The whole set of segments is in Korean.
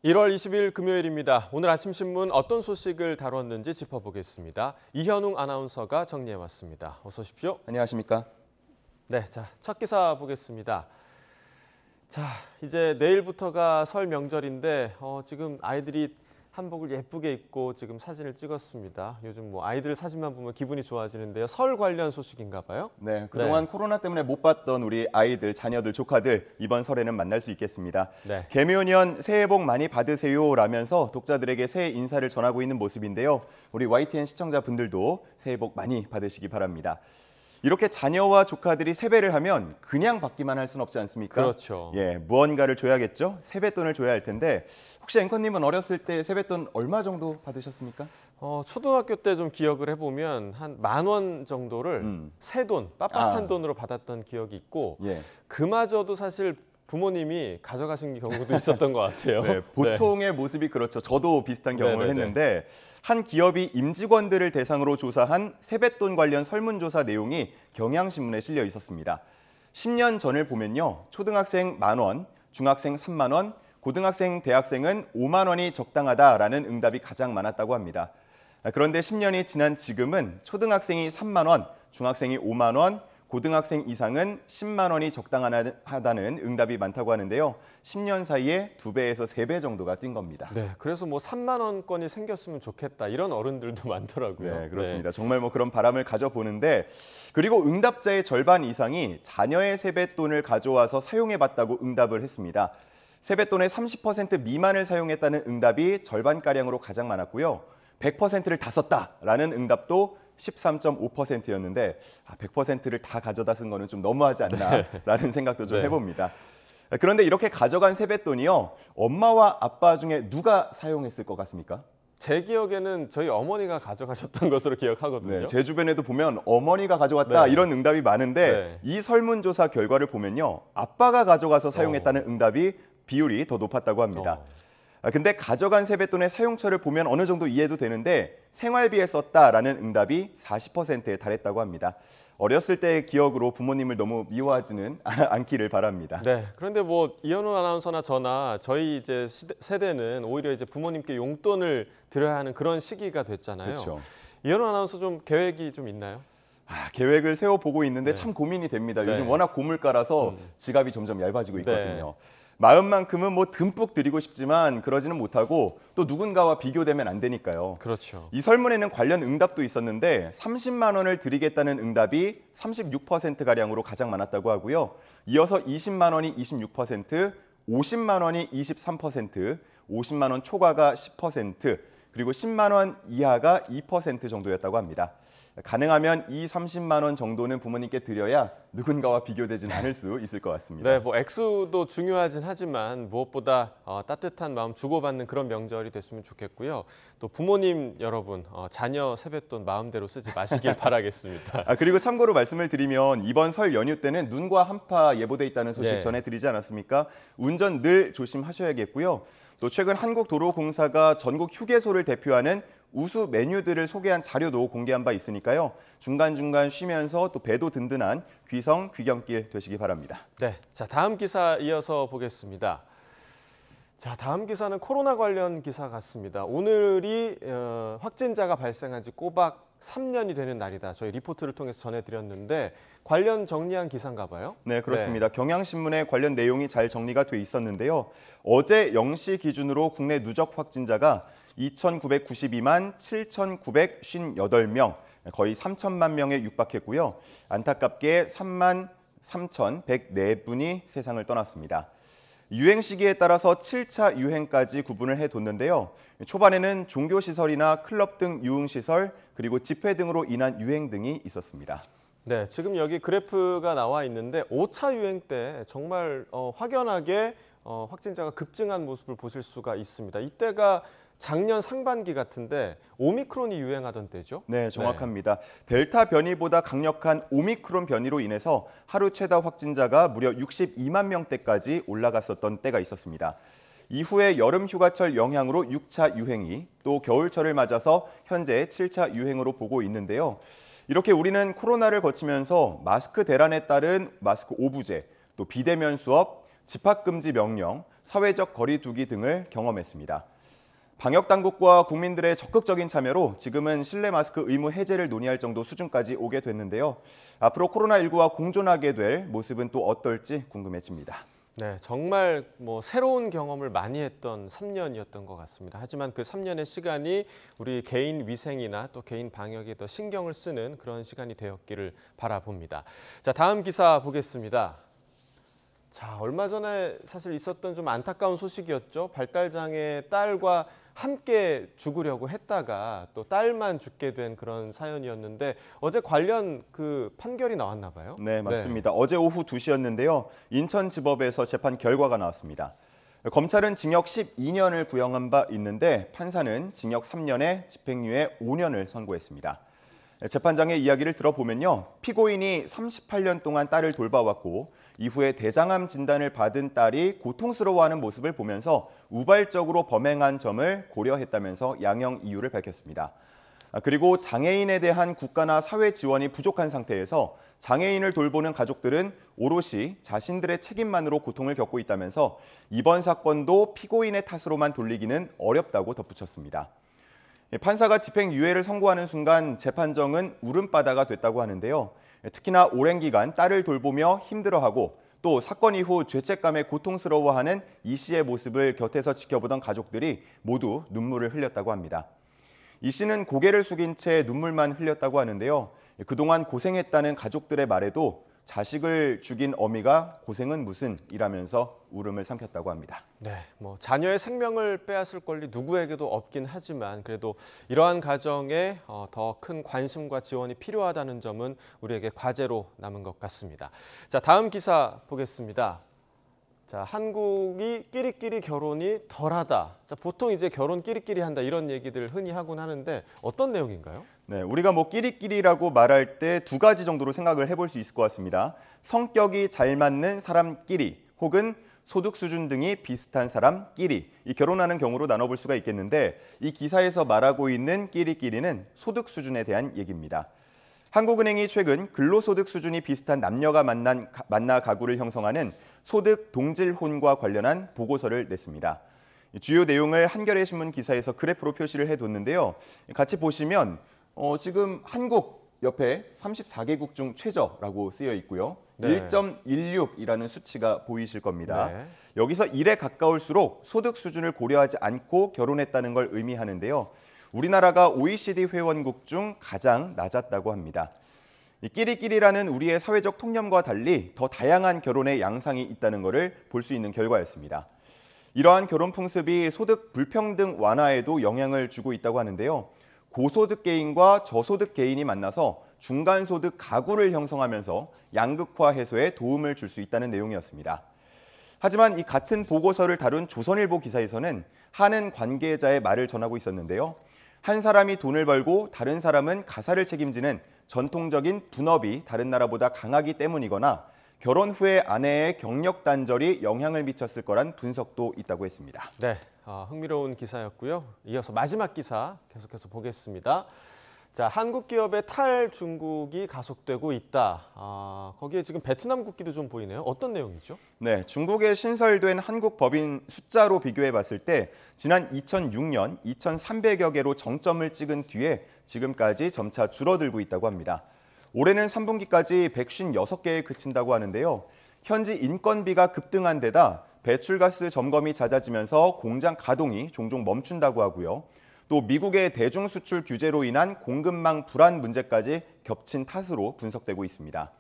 1월 20일 금요일입니다. 오늘 아침 신문 어떤 소식을 다뤘는지 짚어보겠습니다. 이현웅 아나운서가 정리해왔습니다. 어서 오십시오. 안녕하십니까? 네, 자, 첫 기사 보겠습니다. 자, 이제 내일부터가 설 명절인데 지금 아이들이 한복을 예쁘게 입고 지금 사진을 찍었습니다. 요즘 뭐 아이들 사진만 보면 기분이 좋아지는데요. 설 관련 소식인가 봐요? 네, 그동안 코로나 때문에 못 봤던 우리 아이들, 자녀들, 조카들 이번 설에는 만날 수 있겠습니다. 네. 개묘년 새해 복 많이 받으세요라면서 독자들에게 새해 인사를 전하고 있는 모습인데요. 우리 YTN 시청자분들도 새해 복 많이 받으시기 바랍니다. 이렇게 자녀와 조카들이 세배를 하면 그냥 받기만 할 수는 없지 않습니까? 그렇죠. 예, 무언가를 줘야겠죠. 세뱃돈을 줘야 할 텐데 혹시 앵커님은 어렸을 때 세뱃돈 얼마 정도 받으셨습니까? 초등학교 때 좀 기억을 해보면 한 10,000원 정도를 새돈, 빳빳한 돈으로 받았던 기억이 있고 예. 그마저도 사실 부모님이 가져가신 경우도 있었던 것 같아요. 네, 보통의 모습이 그렇죠. 저도 비슷한 경험을 했는데 한 기업이 임직원들을 대상으로 조사한 세뱃돈 관련 설문조사 내용이 경향신문에 실려 있었습니다. 10년 전을 보면요. 초등학생 10,000원, 중학생 30,000원, 고등학생, 대학생은 50,000원이 적당하다라는 응답이 가장 많았다고 합니다. 그런데 10년이 지난 지금은 초등학생이 30,000원, 중학생이 50,000원, 고등학생 이상은 10만 원이 적당하다는 응답이 많다고 하는데요. 10년 사이에 2배에서 3배 정도가 뛴 겁니다. 네, 그래서 뭐 3만 원권이 생겼으면 좋겠다 이런 어른들도 많더라고요. 네, 그렇습니다. 정말 뭐 그런 바람을 가져보는데 그리고 응답자의 절반 이상이 자녀의 세뱃돈을 가져와서 사용해봤다고 응답을 했습니다. 세뱃돈의 30% 미만을 사용했다는 응답이 절반가량으로 가장 많았고요. 100%를 다 썼다라는 응답도 13.5%였는데 100%를 다 가져다 쓴 거는 좀 너무하지 않나라는 생각도 좀 해봅니다. 그런데 이렇게 가져간 세뱃돈이요. 엄마와 아빠 중에 누가 사용했을 것 같습니까? 제 기억에는 저희 어머니가 가져가셨던 것으로 기억하거든요. 네, 제 주변에도 보면 어머니가 가져갔다 이런 응답이 많은데 이 설문조사 결과를 보면요. 아빠가 가져가서 사용했다는 응답이 비율이 더 높았다고 합니다. 근데 가져간 세뱃돈의 사용처를 보면 어느 정도 이해도 되는데 생활비에 썼다라는 응답이 40%에 달했다고 합니다. 어렸을 때의 기억으로 부모님을 너무 미워하지는 않기를 바랍니다. 네, 그런데 뭐 이현우 아나운서나 저나 저희 이제 세대는 오히려 이제 부모님께 용돈을 드려야 하는 그런 시기가 됐잖아요. 그렇죠. 이현우 아나운서 좀 계획이 좀 있나요? 계획을 세워보고 있는데 참 고민이 됩니다. 요즘 워낙 고물가라서 지갑이 점점 얇아지고 있거든요. 마음만큼은 뭐 듬뿍 드리고 싶지만 그러지는 못하고 또 누군가와 비교되면 안 되니까요. 그렇죠. 이 설문에는 관련 응답도 있었는데 30만 원을 드리겠다는 응답이 36%가량으로 가장 많았다고 하고요. 이어서 20만 원이 26%, 50만 원이 23%, 50만 원 초과가 10%, 그리고 10만 원 이하가 2% 정도였다고 합니다. 가능하면 이 30만 원 정도는 부모님께 드려야 누군가와 비교되진 않을 수 있을 것 같습니다. 네, 뭐 액수도 중요하진 하지만 무엇보다 따뜻한 마음 주고받는 그런 명절이 됐으면 좋겠고요. 또 부모님 여러분, 자녀 세뱃돈 마음대로 쓰지 마시길 바라겠습니다. 그리고 참고로 말씀을 드리면 이번 설 연휴 때는 눈과 한파 예보돼 있다는 소식 전해드리지 않았습니까? 운전 늘 조심하셔야겠고요. 또 최근 한국도로공사가 전국 휴게소를 대표하는 우수 메뉴들을 소개한 자료도 공개한 바 있으니까요. 중간중간 쉬면서 또 배도 든든한 귀성, 귀경길 되시기 바랍니다. 네, 자 다음 기사 이어서 보겠습니다. 자, 다음 기사는 코로나 관련 기사 같습니다. 오늘이 확진자가 발생한 지 꼬박 3년이 되는 날이다. 저희 리포트를 통해서 전해드렸는데 관련 정리한 기사인가 봐요? 네, 그렇습니다. 경향신문에 관련 내용이 잘 정리가 돼 있었는데요. 어제 0시 기준으로 국내 누적 확진자가 2,992만 7,958명, 거의 3천만 명에 육박했고요. 안타깝게 3만 3,104분이 세상을 떠났습니다. 유행 시기에 따라서 7차 유행까지 구분을 해뒀는데요. 초반에는 종교시설이나 클럽 등 유흥시설, 그리고 집회 등으로 인한 유행 등이 있었습니다. 네, 지금 여기 그래프가 나와 있는데 5차 유행 때 정말 확연하게 확진자가 급증한 모습을 보실 수가 있습니다. 이때가 작년 상반기 같은데 오미크론이 유행하던 때죠? 네, 정확합니다. 델타 변이보다 강력한 오미크론 변이로 인해서 하루 최다 확진자가 무려 62만 명대까지 올라갔었던 때가 있었습니다. 이후에 여름 휴가철 영향으로 6차 유행이, 또 겨울철을 맞아서 현재 7차 유행으로 보고 있는데요. 이렇게 우리는 코로나를 거치면서 마스크 대란에 따른 마스크 오부제, 또 비대면 수업, 집합금지 명령, 사회적 거리 두기 등을 경험했습니다. 방역 당국과 국민들의 적극적인 참여로 지금은 실내 마스크 의무 해제를 논의할 정도 수준까지 오게 됐는데요. 앞으로 코로나19와 공존하게 될 모습은 또 어떨지 궁금해집니다. 네, 정말 새로운 경험을 많이 했던 3년이었던 것 같습니다. 하지만 그 3년의 시간이 우리 개인 위생이나 또 개인 방역에 더 신경을 쓰는 그런 시간이 되었기를 바라봅니다. 자, 다음 기사 보겠습니다. 자, 얼마 전에 사실 있었던 좀 안타까운 소식이었죠. 발달장애 딸과 함께 죽으려고 했다가 또 딸만 죽게 된 그런 사연이었는데 어제 관련 그 판결이 나왔나 봐요. 네, 맞습니다. 어제 오후 2시였는데요. 인천지법에서 재판 결과가 나왔습니다. 검찰은 징역 12년을 구형한 바 있는데 판사는 징역 3년에 집행유예 5년을 선고했습니다. 재판장의 이야기를 들어보면요. 피고인이 38년 동안 딸을 돌봐왔고 이후에 대장암 진단을 받은 딸이 고통스러워하는 모습을 보면서 우발적으로 범행한 점을 고려했다면서 양형 이유를 밝혔습니다. 그리고 장애인에 대한 국가나 사회 지원이 부족한 상태에서 장애인을 돌보는 가족들은 오롯이 자신들의 책임만으로 고통을 겪고 있다면서 이번 사건도 피고인의 탓으로만 돌리기는 어렵다고 덧붙였습니다. 판사가 집행유예를 선고하는 순간 재판정은 울음바다가 됐다고 하는데요. 특히나 오랜 기간 딸을 돌보며 힘들어하고 또 사건 이후 죄책감에 고통스러워하는 이 씨의 모습을 곁에서 지켜보던 가족들이 모두 눈물을 흘렸다고 합니다. 이 씨는 고개를 숙인 채 눈물만 흘렸다고 하는데요. 그동안 고생했다는 가족들의 말에도 자식을 죽인 어미가 고생은 무슨 이라면서 울음을 삼켰다고 합니다. 네, 자녀의 생명을 빼앗을 권리 누구에게도 없긴 하지만 그래도 이러한 가정에 더 큰 관심과 지원이 필요하다는 점은 우리에게 과제로 남은 것 같습니다. 자, 다음 기사 보겠습니다. 자, 한국이 끼리끼리 결혼이 덜하다. 자, 보통 이제 결혼 끼리끼리 한다 이런 얘기들 흔히 하곤 하는데 어떤 내용인가요? 네, 우리가 끼리끼리라고 말할 때 두 가지 정도로 생각을 해볼 수 있을 것 같습니다. 성격이 잘 맞는 사람끼리 혹은 소득 수준 등이 비슷한 사람끼리 이 결혼하는 경우로 나눠볼 수가 있겠는데 이 기사에서 말하고 있는 끼리끼리는 소득 수준에 대한 얘기입니다. 한국은행이 최근 근로소득 수준이 비슷한 남녀가 만나 가구를 형성하는 소득 동질혼과 관련한 보고서를 냈습니다. 주요 내용을 한겨레 신문 기사에서 그래프로 표시를 해뒀는데요. 같이 보시면 지금 한국 옆에 34개국 중 최저라고 쓰여 있고요. 네. 1.16이라는 수치가 보이실 겁니다. 네. 여기서 1에 가까울수록 소득 수준을 고려하지 않고 결혼했다는 걸 의미하는데요. 우리나라가 OECD 회원국 중 가장 낮았다고 합니다. 이 끼리끼리라는 우리의 사회적 통념과 달리 더 다양한 결혼의 양상이 있다는 것을 볼 수 있는 결과였습니다. 이러한 결혼 풍습이 소득 불평등 완화에도 영향을 주고 있다고 하는데요. 고소득 개인과 저소득 개인이 만나서 중간소득 가구를 형성하면서 양극화 해소에 도움을 줄 수 있다는 내용이었습니다. 하지만 이 같은 보고서를 다룬 조선일보 기사에서는 하는 관계자의 말을 전하고 있었는데요. 한 사람이 돈을 벌고 다른 사람은 가사를 책임지는 전통적인 분업이 다른 나라보다 강하기 때문이거나 결혼 후에 아내의 경력 단절이 영향을 미쳤을 거란 분석도 있다고 했습니다. 네, 흥미로운 기사였고요. 이어서 마지막 기사 계속해서 보겠습니다. 자, 한국 기업의 탈중국이 가속되고 있다. 거기에 지금 베트남 국기도 좀 보이네요. 어떤 내용이죠? 네, 중국에 신설된 한국 법인 숫자로 비교해 봤을 때 지난 2006년 2,300여 개로 정점을 찍은 뒤에 지금까지 점차 줄어들고 있다고 합니다. 올해는 3분기까지 156개에 그친다고 하는데요. 현지 인건비가 급등한 데다 배출가스 점검이 잦아지면서 공장 가동이 종종 멈춘다고 하고요. 또 미국의 대중 수출 규제로 인한 공급망 불안 문제까지 겹친 탓으로 분석되고 있습니다.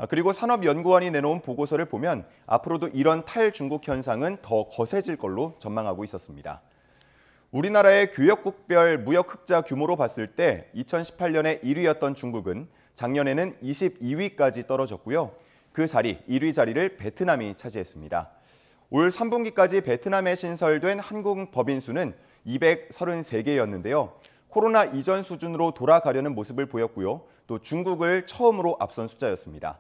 그리고 산업연구원이 내놓은 보고서를 보면 앞으로도 이런 탈중국 현상은 더 거세질 걸로 전망하고 있었습니다. 우리나라의 교역국별 무역 흑자 규모로 봤을 때 2018년에 1위였던 중국은 작년에는 22위까지 떨어졌고요. 그 자리, 1위 자리를 베트남이 차지했습니다. 올 3분기까지 베트남에 신설된 한국 법인 수는 233개였는데요. 코로나 이전 수준으로 돌아가려는 모습을 보였고요. 또 중국을 처음으로 앞선 숫자였습니다.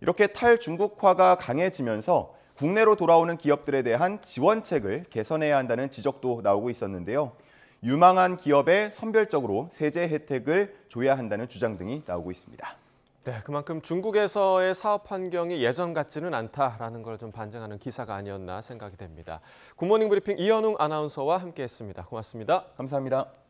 이렇게 탈중국화가 강해지면서 국내로 돌아오는 기업들에 대한 지원책을 개선해야 한다는 지적도 나오고 있었는데요. 유망한 기업에 선별적으로 세제 혜택을 줘야 한다는 주장 등이 나오고 있습니다. 네, 그만큼 중국에서의 사업 환경이 예전 같지는 않다라는 걸 좀 반증하는 기사가 아니었나 생각이 됩니다. 굿모닝 브리핑 이현웅 아나운서와 함께했습니다. 고맙습니다. 감사합니다.